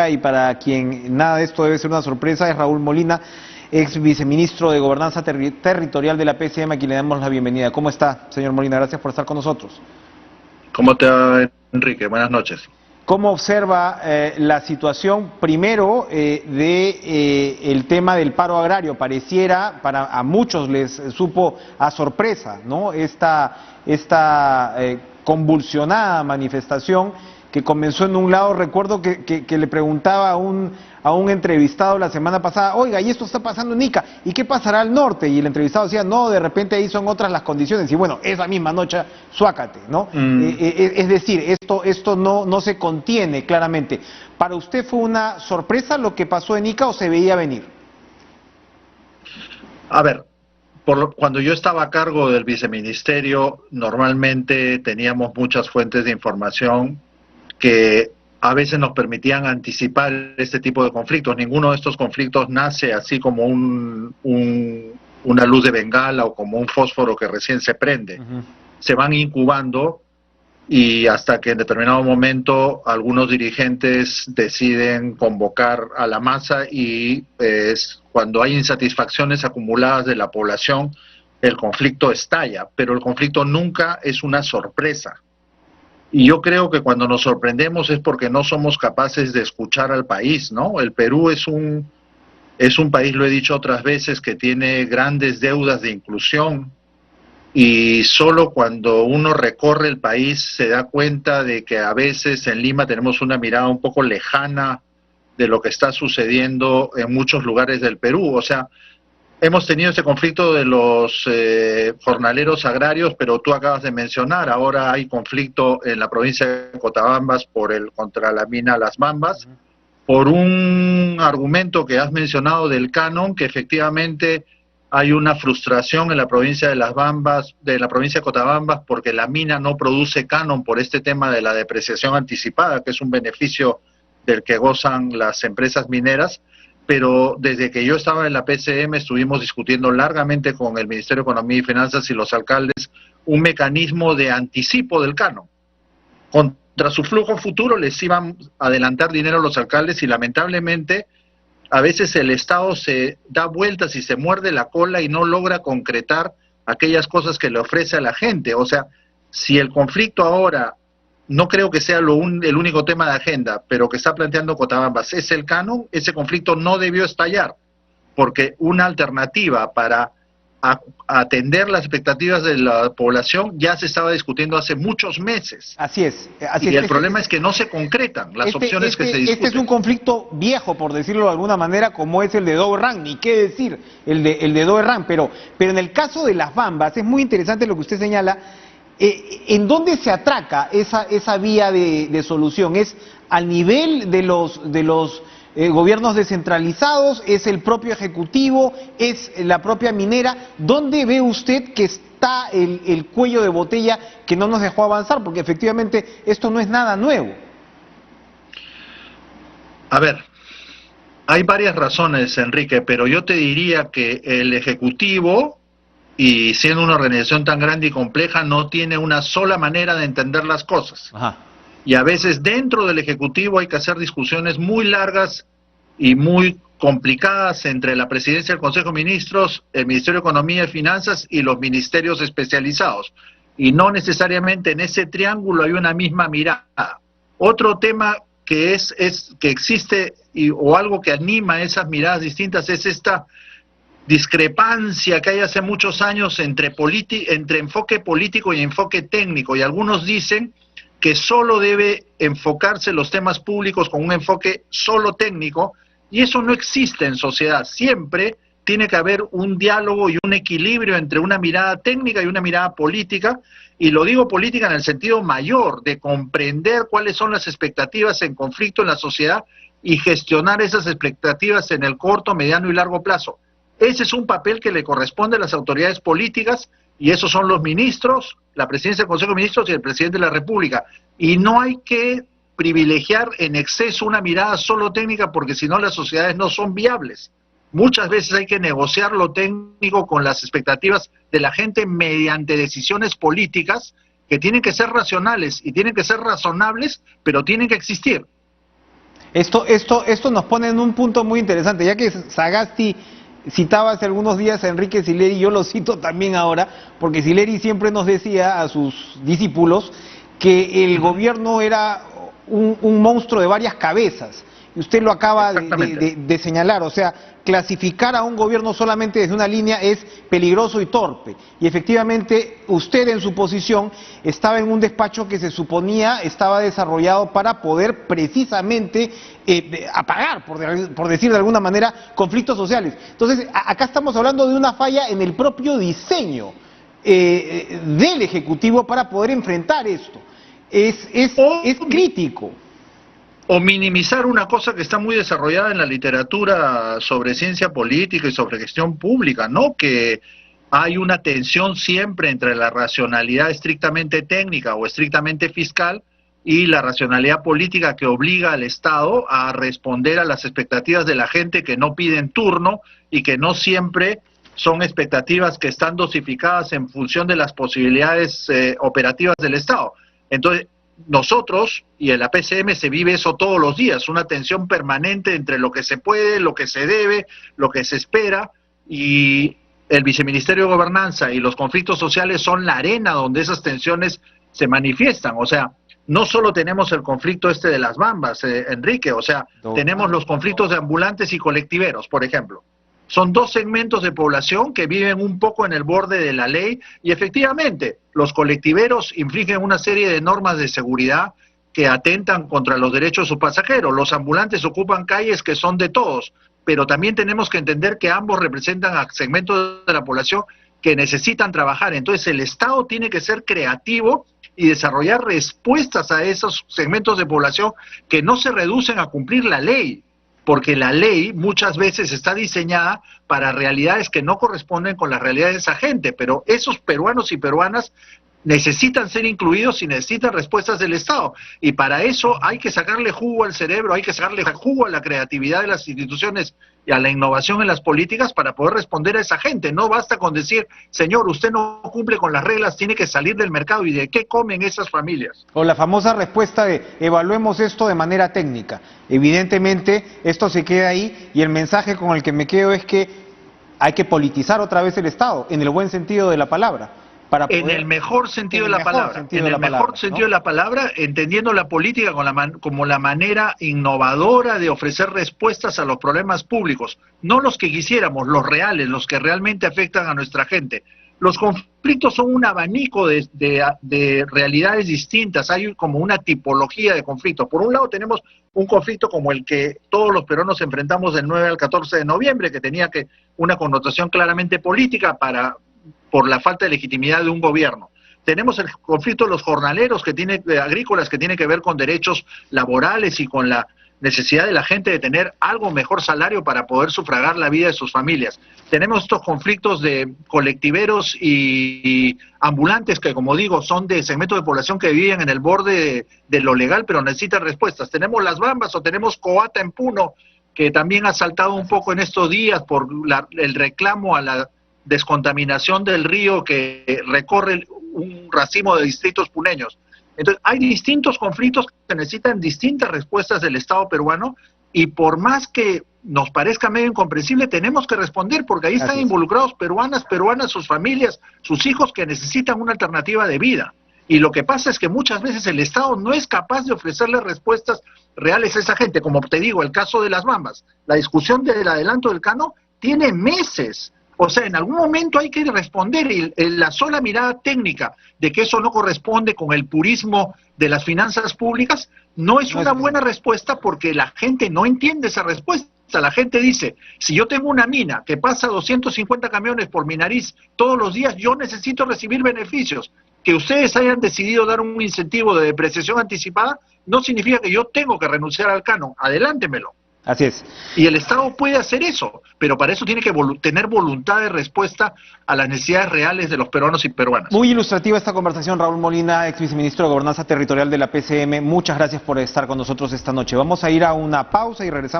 y para quien nada de esto debe ser una sorpresa, es Raúl Molina, ex viceministro de Gobernanza Territorial de la PCM, a quien le damos la bienvenida. ¿Cómo está, señor Molina? Gracias por estar con nosotros. ¿Cómo te va, Enrique? Buenas noches. ¿Cómo observa la situación, primero, el tema del paro agrario? Pareciera, a muchos les supo a sorpresa, ¿no? Esta convulsionada manifestación que comenzó en un lado. Recuerdo que le preguntaba a un entrevistado la semana pasada, oiga, y esto está pasando en Ica, ¿y qué pasará al norte? Y el entrevistado decía, no, de repente ahí son otras las condiciones, y bueno, esa misma noche, Suácate, ¿no? Es decir, esto no se contiene claramente. ¿Para usted fue una sorpresa lo que pasó en Ica o se veía venir? A ver, cuando yo estaba a cargo del viceministerio, normalmente teníamos muchas fuentes de información que a veces nos permitían anticipar este tipo de conflictos. Ninguno de estos conflictos nace así como una luz de bengala o como un fósforo que recién se prende. Se van incubando y hasta que en determinado momento algunos dirigentes deciden convocar a la masa y cuando hay insatisfacciones acumuladas de la población, el conflicto estalla, pero el conflicto nunca es una sorpresa. Y yo creo que cuando nos sorprendemos es porque no somos capaces de escuchar al país, ¿no? El Perú es un país, lo he dicho otras veces, que tiene grandes deudas de inclusión y solo cuando uno recorre el país se da cuenta de que a veces en Lima tenemos una mirada un poco lejana de lo que está sucediendo en muchos lugares del Perú. O sea, hemos tenido este conflicto de los jornaleros agrarios, pero tú acabas de mencionar, ahora hay conflicto en la provincia de Cotabambas contra la mina Las Bambas, por un argumento que has mencionado del canon, que efectivamente hay una frustración en la provincia de Las Bambas, de la provincia de Cotabambas, porque la mina no produce canon por este tema de la depreciación anticipada, que es un beneficio del que gozan las empresas mineras. Pero desde que yo estaba en la PCM estuvimos discutiendo largamente con el Ministerio de Economía y Finanzas y los alcaldes un mecanismo de anticipo del canon. Contra su flujo futuro les iban a adelantar dinero a los alcaldes y lamentablemente a veces el Estado se da vueltas y se muerde la cola y no logra concretar aquellas cosas que le ofrece a la gente. O sea, si el conflicto ahora, no creo que sea el único tema de agenda, pero que está planteando Cotabambas es el canon, ese conflicto no debió estallar, porque una alternativa para atender las expectativas de la población ya se estaba discutiendo hace muchos meses. Así es. Y el problema es que no se concretan las opciones que se discuten. Este es un conflicto viejo, por decirlo de alguna manera, como es el de Do Herrán, ni qué decir, el de Do Herrán, pero en el caso de Las Bambas es muy interesante lo que usted señala. ¿En dónde se atraca esa vía de solución? ¿Es al nivel de los gobiernos descentralizados? ¿Es el propio Ejecutivo? ¿Es la propia minera? ¿Dónde ve usted que está el cuello de botella que no nos dejó avanzar? Porque efectivamente esto no es nada nuevo. A ver, hay varias razones, Enrique, pero yo te diría que el Ejecutivo, y siendo una organización tan grande y compleja, no tiene una sola manera de entender las cosas. Y a veces dentro del Ejecutivo hay que hacer discusiones muy largas y muy complicadas entre la Presidencia del Consejo de Ministros, el Ministerio de Economía y Finanzas y los ministerios especializados. Y no necesariamente en ese triángulo hay una misma mirada. Otro tema que que existe o algo que anima esas miradas distintas es esta discrepancia que hay hace muchos años entre enfoque político y enfoque técnico, y algunos dicen que solo debe enfocarse los temas públicos con un enfoque solo técnico, y eso no existe en sociedad. Siempre tiene que haber un diálogo y un equilibrio entre una mirada técnica y una mirada política, y lo digo política en el sentido mayor, de comprender cuáles son las expectativas en conflicto en la sociedad y gestionar esas expectativas en el corto, mediano y largo plazo. Ese es un papel que le corresponde a las autoridades políticas, y esos son los ministros, la presidencia del Consejo de Ministros y el presidente de la República. Y no hay que privilegiar en exceso una mirada solo técnica, porque si no las sociedades no son viables. Muchas veces hay que negociar lo técnico con las expectativas de la gente mediante decisiones políticas que tienen que ser racionales y tienen que ser razonables, pero tienen que existir. Esto nos pone en un punto muy interesante, ya que Sagasti citaba hace algunos días a Enrique Sileri, yo lo cito también ahora, porque Sileri siempre nos decía a sus discípulos que el gobierno era un monstruo de varias cabezas. Y usted lo acaba de señalar, o sea, clasificar a un gobierno solamente desde una línea es peligroso y torpe. Y efectivamente, usted en su posición estaba en un despacho que se suponía estaba desarrollado para poder precisamente apagar, por decir de alguna manera, conflictos sociales. Entonces, acá estamos hablando de una falla en el propio diseño del Ejecutivo para poder enfrentar esto. Es crítico. O minimizar una cosa que está muy desarrollada en la literatura sobre ciencia política y sobre gestión pública, ¿no? Que hay una tensión siempre entre la racionalidad estrictamente técnica o estrictamente fiscal y la racionalidad política que obliga al Estado a responder a las expectativas de la gente que no piden turno y que no siempre son expectativas que están dosificadas en función de las posibilidades operativas del Estado. Entonces, nosotros y en la PCM se vive eso todos los días, una tensión permanente entre lo que se puede, lo que se debe, lo que se espera, y el Viceministerio de Gobernanza y los conflictos sociales son la arena donde esas tensiones se manifiestan. O sea, no solo tenemos el conflicto de las bambas, Enrique, o sea, tenemos los conflictos de ambulantes y colectiveros, por ejemplo. Son dos segmentos de población que viven un poco en el borde de la ley y efectivamente los colectiveros infringen una serie de normas de seguridad que atentan contra los derechos de sus pasajeros. Los ambulantes ocupan calles que son de todos, pero también tenemos que entender que ambos representan a segmentos de la población que necesitan trabajar. Entonces el Estado tiene que ser creativo y desarrollar respuestas a esos segmentos de población que no se reducen a cumplir la ley, porque la ley muchas veces está diseñada para realidades que no corresponden con las realidades de esa gente, pero esos peruanos y peruanas necesitan ser incluidos y necesitan respuestas del Estado, y para eso hay que sacarle jugo al cerebro, hay que sacarle jugo a la creatividad de las instituciones y a la innovación en las políticas para poder responder a esa gente. No basta con decir, señor, usted no cumple con las reglas, tiene que salir del mercado. ¿Y de qué comen esas familias? O la famosa respuesta de evaluemos esto de manera técnica. Evidentemente esto se queda ahí y el mensaje con el que me quedo es que hay que politizar otra vez el Estado, en el buen sentido de la palabra. En el mejor sentido de la palabra, en el mejor sentido de la palabra, entendiendo la política como la manera innovadora de ofrecer respuestas a los problemas públicos, no los que quisiéramos, los reales, los que realmente afectan a nuestra gente. Los conflictos son un abanico de realidades distintas, hay como una tipología de conflictos. Por un lado tenemos un conflicto como el que todos los peruanos enfrentamos del 9 al 14 de noviembre, que tenía una connotación claramente política por la falta de legitimidad de un gobierno. Tenemos el conflicto de los jornaleros agrícolas que tiene que ver con derechos laborales y con la necesidad de la gente de tener algo mejor salario para poder sufragar la vida de sus familias. Tenemos estos conflictos de colectiveros y ambulantes que, como digo, son de segmentos de población que viven en el borde de lo legal pero necesitan respuestas. Tenemos las bambas o tenemos Coata en Puno, que también ha saltado un poco en estos días por el reclamo a la descontaminación del río que recorre un racimo de distritos puneños. Entonces, hay distintos conflictos que necesitan distintas respuestas del Estado peruano y por más que nos parezca medio incomprensible, tenemos que responder porque ahí están involucrados peruanas, sus familias, sus hijos que necesitan una alternativa de vida. Y lo que pasa es que muchas veces el Estado no es capaz de ofrecerle respuestas reales a esa gente. Como te digo, el caso de las bambas, la discusión del adelanto del Cano tiene meses. O sea, en algún momento hay que responder y la sola mirada técnica de que eso no corresponde con el purismo de las finanzas públicas no es una buena respuesta porque la gente no entiende esa respuesta. La gente dice, si yo tengo una mina que pasa 250 camiones por mi nariz todos los días, yo necesito recibir beneficios. Que ustedes hayan decidido dar un incentivo de depreciación anticipada no significa que yo tengo que renunciar al canon. Adelántemelo. Así es. Y el Estado puede hacer eso, pero para eso tiene que tener voluntad de respuesta a las necesidades reales de los peruanos y peruanas. Muy ilustrativa esta conversación, Raúl Molina, ex viceministro de Gobernanza Territorial de la PCM. Muchas gracias por estar con nosotros esta noche. Vamos a ir a una pausa y regresamos.